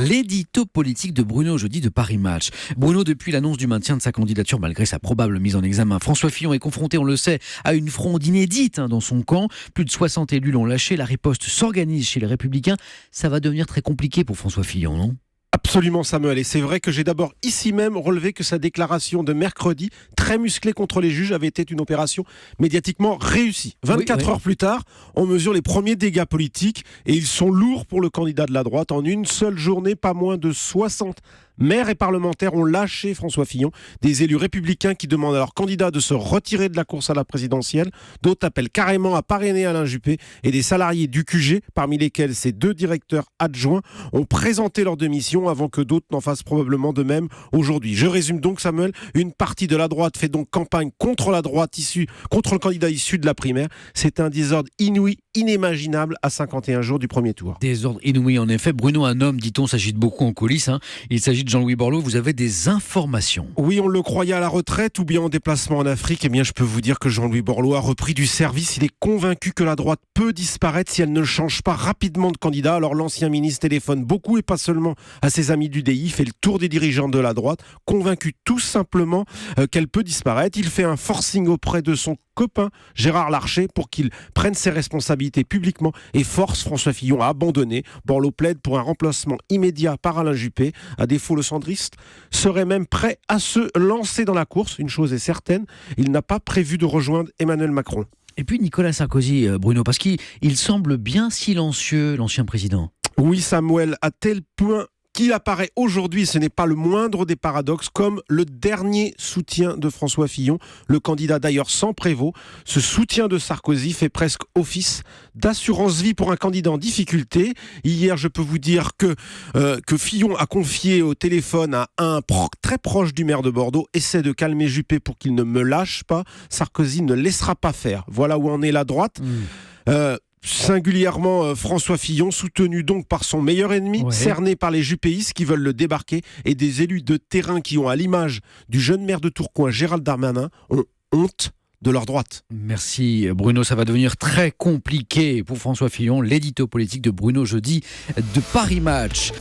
L'édito politique de Bruno Jeudi de Paris Match. Bruno, depuis l'annonce du maintien de sa candidature malgré sa probable mise en examen, François Fillon est confronté, on le sait, à une fronde inédite dans son camp. Plus de 60 élus l'ont lâché, la riposte s'organise chez les Républicains. Ça va devenir très compliqué pour François Fillon, non ? Absolument Samuel, et c'est vrai que j'ai d'abord ici même relevé que sa déclaration de mercredi, très musclée contre les juges, avait été une opération médiatiquement réussie. 24 heures plus tard, on mesure les premiers dégâts politiques et ils sont lourds pour le candidat de la droite. En une seule journée, pas moins de 60 maires et parlementaires ont lâché François Fillon. Des élus républicains qui demandent à leur candidat de se retirer de la course à la présidentielle. D'autres appellent carrément à parrainer Alain Juppé. Et des salariés du QG, parmi lesquels ces 2 directeurs adjoints, ont présenté leur démission avant que d'autres n'en fassent probablement de même aujourd'hui. Je résume donc Samuel, une partie de la droite fait donc campagne contre la droite contre le candidat issu de la primaire. C'est un désordre inouï, inimaginable à 51 jours du premier tour. Désordre inouï en effet. Bruno, un homme, dit-on, s'agite beaucoup en coulisses. Il s'agit de Jean-Louis Borloo. Vous avez des informations? Oui, on le croyait à la retraite ou bien en déplacement en Afrique. Eh bien, je peux vous dire que Jean-Louis Borloo a repris du service. Il est convaincu que la droite peut disparaître si elle ne change pas rapidement de candidat. Alors l'ancien ministre téléphone beaucoup et pas seulement à ses amis du DI, fait le tour des dirigeants de la droite, convaincu tout simplement qu'elle peut disparaître. Il fait un forcing auprès de son copain Gérard Larcher pour qu'il prenne ses responsabilités publiquement et force François Fillon à abandonner. Borloo plaide pour un remplacement immédiat par Alain Juppé. À défaut, le centriste serait même prêt à se lancer dans la course. Une chose est certaine, il n'a pas prévu de rejoindre Emmanuel Macron. Et puis Nicolas Sarkozy, Bruno, parce qu'il semble bien silencieux, l'ancien président. Oui Samuel, à tel point qu'il apparaît aujourd'hui, ce n'est pas le moindre des paradoxes, comme le dernier soutien de François Fillon, le candidat d'ailleurs sans prévôt. Ce soutien de Sarkozy fait presque office d'assurance vie pour un candidat en difficulté. Hier, je peux vous dire que Fillon a confié au téléphone à un très proche du maire de Bordeaux: essaie de calmer Juppé pour qu'il ne me lâche pas. Sarkozy ne laissera pas faire. Voilà où en est la droite. Singulièrement François Fillon, soutenu donc par son meilleur ennemi, cerné par les juppéistes qui veulent le débarquer, et des élus de terrain qui ont, à l'image du jeune maire de Tourcoing, Gérald Darmanin, ont honte de leur droite. Merci Bruno, ça va devenir très compliqué pour François Fillon. L'édito politique de Bruno Jeudi de Paris Match.